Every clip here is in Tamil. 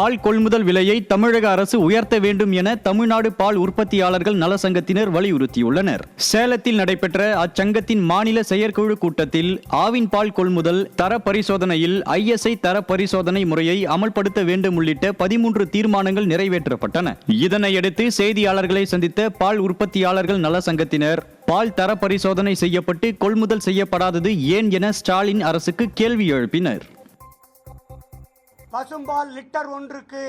பால் கொள்முதல் விலையை தமிழக அரசு உயர்த்த வேண்டும் என தமிழ்நாடு பால் உற்பத்தியாளர்கள் நலசங்கத்தினர் வலியுறுத்தியுள்ளனர். சேலத்தில் நடைபெற்ற அச்சங்கத்தின் மாநில செயற்குழு கூட்டத்தில் ஆவின் பால் கொள்முதல் தர பரிசோதனையில் ISI தர பரிசோதனை முறையை அமல்படுத்த வேண்டும் உள்ளிட்ட 13 தீர்மானங்கள் நிறைவேற்றப்பட்டன. இதனையடுத்து செய்தியாளர்களை சந்தித்த பால் உற்பத்தியாளர்கள் நலசங்கத்தினர் பால் தர பரிசோதனை செய்யப்பட்டு கொள்முதல் செய்யப்படாதது ஏன் என ஸ்டாலின் அரசுக்கு கேள்வி எழுப்பினர். பசும்பால் லிட்டர் ஒன்றுக்கு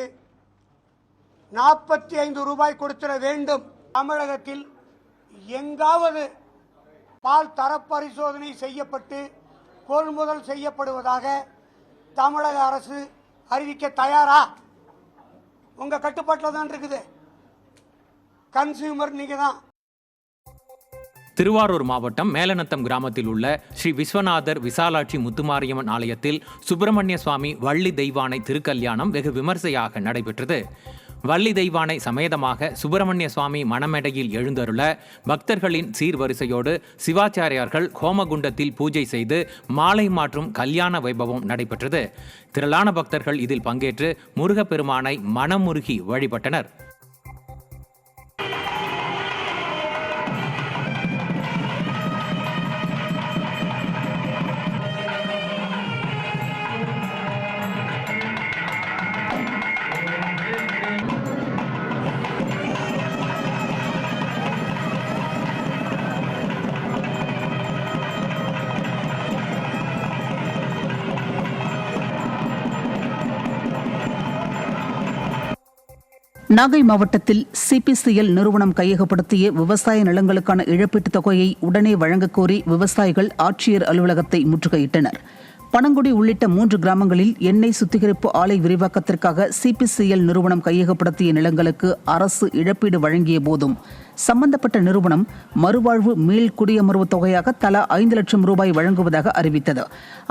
45 ரூபாய் கொடுத்திட வேண்டும். தமிழகத்தில் எங்காவது பால் தர பரிசோதனை செய்யப்பட்டு கொள்முதல் செய்யப்படுவதாக தமிழக அரசு அறிவிக்க தயாரா? உங்க கட்டுப்பாட்டில் தான் இருக்குது. கன்சியூமர் நீங்க தான். திருவாரூர் மாவட்டம் மேலநத்தம் கிராமத்தில் உள்ள ஸ்ரீ விஸ்வநாதர் விசாலாட்சி முத்துமாரியம்மன் ஆலயத்தில் சுப்பிரமணிய சுவாமி வள்ளி தெய்வானை திருக்கல்யாணம் வெகு விமர்சையாக நடைபெற்றது. வள்ளி தெய்வானை சமேதமாக சுப்பிரமணிய சுவாமி மணமேடையில் எழுந்தருள பக்தர்களின் சீர்வரிசையோடு சிவாச்சாரியார்கள் ஹோமகுண்டத்தில் பூஜை செய்து மாலை மாற்றும் கல்யாண வைபவம் நடைபெற்றது. திரளான பக்தர்கள் இதில் பங்கேற்று முருகப்பெருமானை மனமுருகி வழிபட்டனர். நாகை மாவட்டத்தில் CPCL நிறுவனம் கையகப்படுத்திய விவசாய நிலங்களுக்கான இழப்பீட்டுத் தொகையை உடனே வழங்கக் கோரி விவசாயிகள் ஆட்சியர் அலுவலகத்தை முற்றுகையிட்டனர். பனங்குடி உள்ளிட்ட 3 கிராமங்களில் எண்ணெய் சுத்திகரிப்பு ஆலை விரிவாக்கத்திற்காக CPCL நிறுவனம் கையகப்படுத்திய நிலங்களுக்கு அரசு இழப்பீடு வழங்கிய போதும் சம்பந்தப்பட்ட நிறுவனம் மறுவாழ்வு மீள் குடியமர்வு தொகையாக தலா 5 லட்சம் ரூபாய் வழங்குவதாக அறிவித்தது.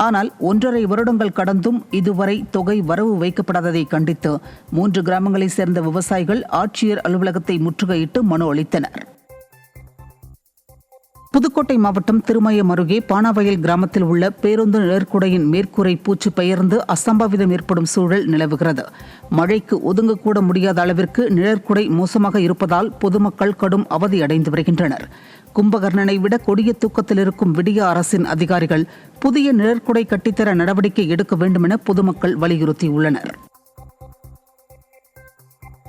ஆனால் 1.5 வருடங்கள் கடந்தும் இதுவரை தொகை வரவு வைக்கப்படாததை கண்டித்து 3 கிராமங்களைச் சேர்ந்த விவசாயிகள் ஆட்சியர் அலுவலகத்தை முற்றுகையிட்டு மனு அளித்தனர். புதுக்கோட்டை மாவட்டம் திருமயம் அருகே பானாவயல் கிராமத்தில் உள்ள பேருந்து நிழற்குடையின் மேற்கூரை பூச்சி பெயர்ந்து அசம்பாவிதம் ஏற்படும் சூழல் நிலவுகிறது. மழைக்கு ஒதுங்கக்கூட முடியாத அளவிற்கு நிழற்குடை மோசமாக இருப்பதால் பொதுமக்கள் கடும் அவதியடைந்து வருகின்றனர். கும்பகர்ணனை விட கொடிய தூக்கத்தில் இருக்கும் விடிய அரசின் அதிகாரிகள் புதிய நிழற்குடை கட்டித்தர நடவடிக்கை எடுக்க வேண்டும் என பொதுமக்கள் வலியுறுத்தியுள்ளனர்.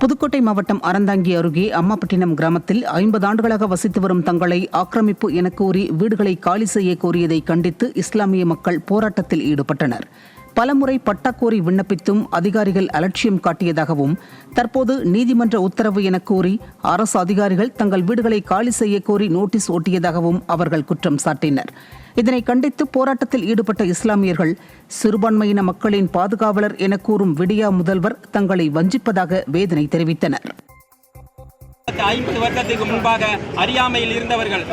புதுக்கோட்டை மாவட்டம் அறந்தாங்கி அருகே அம்மாப்பட்டினம் கிராமத்தில் 50 ஆண்டுகளாக வசித்து வரும் தங்களை ஆக்கிரமிப்பு என கோரி வீடுகளை காலி செய்ய கோரியதை கண்டித்து இஸ்லாமிய மக்கள் போராட்டத்தில் ஈடுபட்டனர். பலமுறை பட்டா கோரி விண்ணப்பித்தும் அதிகாரிகள் அலட்சியம் காட்டியதாகவும் தற்போது நீதிமன்ற உத்தரவு என கூறி அரசு அதிகாரிகள் தங்கள் வீடுகளை காலி செய்ய கோரி நோட்டீஸ் ஒட்டியதாகவும் அவர்கள் குற்றம் சாட்டினர். இதனை கண்டித்து போராட்டத்தில் ஈடுபட்ட இஸ்லாமியர்கள் சிறுபான்மையின மக்களின் பாதுகாவலர் என கூறும் விடியா முதல்வர் தங்களை வஞ்சிப்பதாக வேதனை தெரிவித்தனர். 50 வருடத்துக்கு முன்பாக அறியாமையில் இருந்தவர்கள்,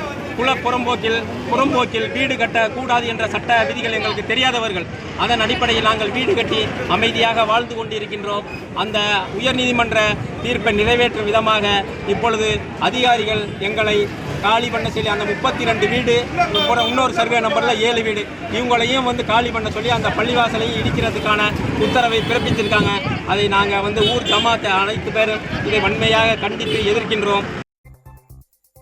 புறம்போக்கில் வீடு கட்டக்கூடாது என்ற சட்ட விதிகள் எங்களுக்கு தெரியாதவர்கள். அதன் அடிப்படையில் நாங்கள் வீடு கட்டி அமைதியாக வாழ்ந்து கொண்டிருக்கின்றோம். அந்த உயர்நீதிமன்ற தீர்ப்பை நிறைவேற்றும் விதமாக இப்பொழுது அதிகாரிகள் எங்களை காலி பண்ண சொல்லி அந்த 32 வீடு, இன்னொரு சர்வே நம்பரில் 7 வீடு, இவங்களையும் காலி பண்ண சொல்லி அந்த பள்ளிவாசலையும் இடிக்கிறதுக்கான உத்தரவை பிறப்பித்திருக்காங்க. அதை நாங்கள் ஊர் ஜமாத்தை அனைத்து பேரும் இதை வன்மையாக கண்டித்து எதிர்க்கின்றோம்.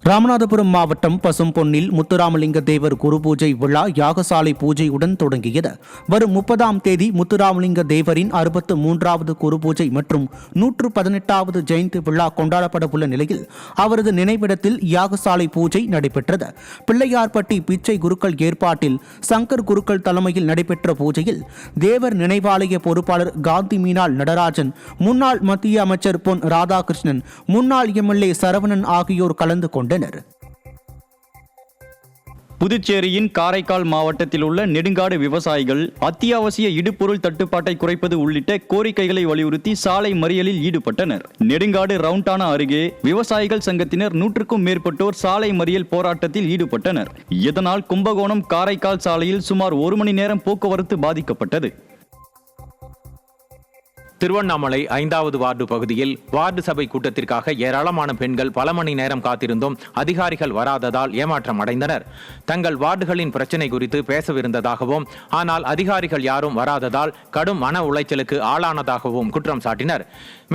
ராமநாதபுரம் மாவட்டம் பசும்பொன்னில் முத்துராமலிங்க தேவர் குரு பூஜை விழா யாகசாலை பூஜையுடன் தொடங்கியது. வரும் 30ஆம் தேதி முத்துராமலிங்க தேவரின் 63வது குரு பூஜை மற்றும் 118வது ஜெயந்தி விழா கொண்டாடப்பட உள்ள நிலையில் அவரது நினைவிடத்தில் யாகசாலை பூஜை நடைபெற்றது. பிள்ளையார்பட்டி பிச்சை குருக்கள் ஏற்பாட்டில் சங்கர் குருக்கள் தலைமையில் நடைபெற்ற பூஜையில் தேவர் நினைவாலய பொறுப்பாளர் காந்தி மீனாள் நடராஜன், முன்னாள் மத்திய அமைச்சர் பொன் ராதாகிருஷ்ணன், முன்னாள் MLA சரவணன் ஆகியோர் கலந்து கொண்டனர். புதுச்சேரியின் காரைக்கால் மாவட்டத்தில் உள்ள நெடுங்காடு விவசாயிகள் அத்தியாவசிய இடுபொருள் தட்டுப்பாட்டை குறைப்பது உள்ளிட்ட கோரிக்கைகளை வலியுறுத்தி சாலை மறியலில் ஈடுபட்டனர். நெடுங்காடு ரவுண்டானா அருகே விவசாயிகள் சங்கத்தினர் 100க்கும் மேற்பட்டோர் சாலை மறியல் போராட்டத்தில் ஈடுபட்டனர். இதனால் கும்பகோணம் காரைக்கால் சாலையில் சுமார் 1 மணி நேரம் போக்குவரத்து பாதிக்கப்பட்டது. திருவண்ணாமலை 5வது வார்டு பகுதியில் வார்டு சபை கூட்டத்திற்காக ஏராளமான பெண்கள் பல மணி நேரம் காத்திருந்தும் அதிகாரிகள் வராததால் ஏமாற்றம் அடைந்தனர். தங்கள் வார்டுகளின் பிரச்சினை குறித்து பேசவிருந்ததாகவும் ஆனால் அதிகாரிகள் யாரும் வராததால் கடும் மன உளைச்சலுக்கு ஆளானதாகவும் குற்றம் சாட்டினர்.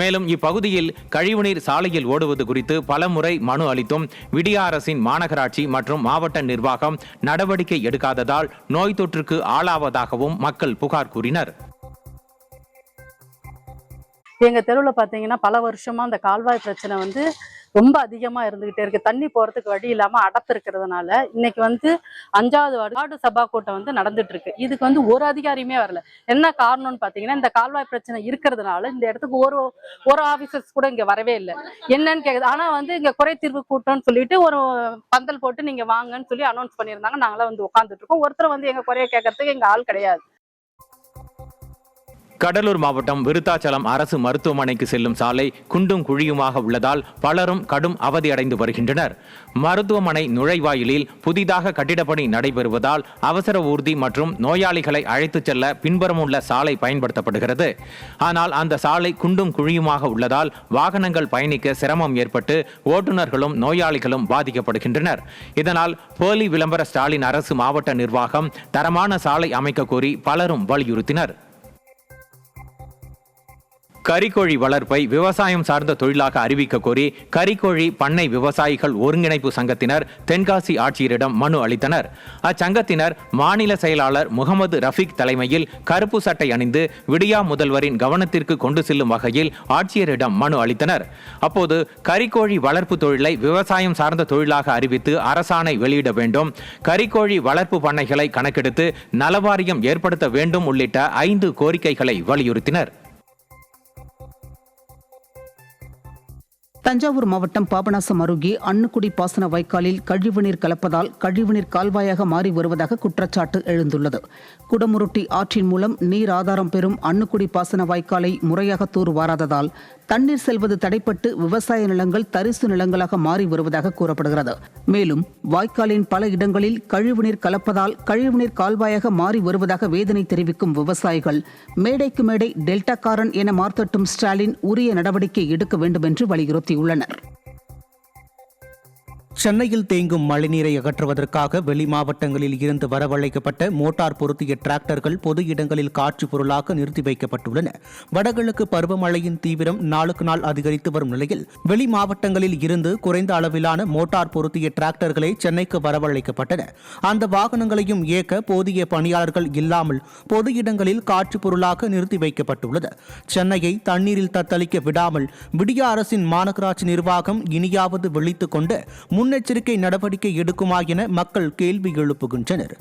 மேலும் இப்பகுதியில் கழிவுநீர் சாலையில் ஓடுவது குறித்து பலமுறை மனு அளித்தும் விடிய அரசின் மாநகராட்சி மற்றும் மாவட்ட நிர்வாகம் நடவடிக்கை எடுக்காததால் நோய் தொற்றுக்கு ஆளாவதாகவும் மக்கள் புகார் கூறினர். எங்கள் தெருவில் பார்த்தீங்கன்னா பல வருஷமாக அந்த கால்வாய் பிரச்சனை வந்து ரொம்ப அதிகமாக இருந்துகிட்டே இருக்கு. தண்ணி போகிறதுக்கு வழி இல்லாமல் அடப்பு இருக்கிறதுனால இன்னைக்கு 5வது வார்டு சபா கூட்டம் நடந்துட்டு இருக்கு. இதுக்கு ஒரு அதிகாரியுமே வரல. என்ன காரணம்னு பார்த்தீங்கன்னா இந்த கால்வாய் பிரச்சனை இருக்கிறதுனால இந்த இடத்துக்கு ஒரு ஆஃபீஸர்ஸ் கூட இங்கே வரவே இல்லை. என்னன்னு கேட்குது. ஆனால் இங்கே குறை தீர்வு கூட்டம்னு சொல்லிட்டு ஒரு பந்தல் போட்டு நீங்கள் வாங்கன்னு சொல்லி அனௌன்ஸ் பண்ணியிருந்தாங்க. நாங்களாம் உட்காந்துட்டு இருக்கோம். ஒருத்தர் எங்கள் குறைய கேட்கறதுக்கு எங்கள் ஆள் கிடையாது. கடலூர் மாவட்டம் விருத்தாச்சலம் அரசு மருத்துவமனைக்கு செல்லும் சாலை குண்டும் குழியுமாக உள்ளதால் பலரும் கடும் அவதியடைந்து வருகின்றனர். மருத்துவமனை நுழைவாயிலில் புதிதாக கட்டிடப்பணி நடைபெறுவதால் அவசர ஊர்தி மற்றும் நோயாளிகளை அழைத்துச் செல்ல பின்புறம் உள்ள சாலை பயன்படுத்தப்படுகிறது. ஆனால் அந்த சாலை குண்டும் குழியுமாக உள்ளதால் வாகனங்கள் பயணிக்க சிரமம் ஏற்பட்டு ஓட்டுநர்களும் நோயாளிகளும் பாதிக்கப்படுகின்றனர். இதனால் போலி விளம்பர ஸ்டாலின் அரசு மாவட்ட நிர்வாகம் தரமான சாலை அமைக்க கோரி பலரும் வலியுறுத்தினர். கறிக்கோழி வளர்ப்பை விவசாயம் சார்ந்த தொழிலாக அறிவிக்க கோரி கறிக்கோழி பண்ணை விவசாயிகள் ஒருங்கிணைப்பு சங்கத்தினர் தென்காசி ஆட்சியரிடம் மனு அளித்தனர். அச்சங்கத்தினர் மாநில செயலாளர் முகமது ரஃபீக் தலைமையில் கருப்பு சட்டை அணிந்து விடியா முதல்வரின் கவனத்திற்கு கொண்டு செல்லும் வகையில் ஆட்சியரிடம் மனு அளித்தனர். அப்போது கறிக்கோழி வளர்ப்பு தொழிலை விவசாயம் சார்ந்த தொழிலாக அறிவித்து அரசாணை வெளியிட வேண்டும், கறிக்கோழி வளர்ப்பு பண்ணைகளை கணக்கெடுத்து நலவாரியம் ஏற்படுத்த வேண்டும் உள்ளிட்ட 5 கோரிக்கைகளை வலியுறுத்தினர். தஞ்சாவூர் மாவட்டம் பாபநாசம் அருகே அன்னுக்குடி பாசன வாய்க்காலில் கழிவுநீர் கலப்பதால் கழிவுநீர் கால்வாயாக மாறி வருவதாக குற்றச்சாட்டு எழுந்துள்ளது. குடமுருட்டி ஆற்றின் மூலம் நீர் ஆதாரம் பெறும் அன்னுக்குடி பாசன வாய்க்காலை முறையாக தூர்வாராததால் தண்ணீர் செல்வது தடைப்பட்டு விவசாய நிலங்கள் தரிசு நிலங்களாக மாறி வருவதாக கூறப்படுகிறது. மேலும் வாய்க்காலின் பல இடங்களில் கழிவுநீர் கலப்பதால் கழிவுநீர் கால்வாயாக மாறி வருவதாக வேதனை தெரிவிக்கும் விவசாயிகள் மேடைக்கு மேடை டெல்டாக்காரன் என மார்த்தட்டும் ஸ்டாலின் உரிய நடவடிக்கை எடுக்க வேண்டும் என்று வலியுறுத்தியுள்ளனர். சென்னையில் தேங்கும் மழைநீரை அகற்றுவதற்காக வெளி மாவட்டங்களில் இருந்து வரவழைக்கப்பட்ட மோட்டார் பொருத்திய டிராக்டர்கள் பொது இடங்களில் காட்சி பொருளாக நிறுத்தி வைக்கப்பட்டுள்ளன. வடகிழக்கு பருவமழையின் தீவிரம் நாளுக்கு நாள் அதிகரித்து வரும் நிலையில் வெளி மாவட்டங்களில் இருந்து குறைந்த அளவிலான மோட்டார் பொருத்திய டிராக்டர்களை சென்னைக்கு வரவழைக்கப்பட்டன. அந்த வாகனங்களையும் இயக்க போதிய பணியாளர்கள் இல்லாமல் பொது இடங்களில் காட்சி பொருளாக நிறுத்தி வைக்கப்பட்டுள்ளது. சென்னையை தண்ணீரில் தத்தளிக்க விடாமல் விடிய அரசின் மாநகராட்சி நிர்வாகம் இனியாவது விழித்துக் கொண்டு முன்னெச்சரிக்கை நடவடிக்கை எடுக்குமா என மக்கள் கேள்வி எழுப்புகின்றனர்.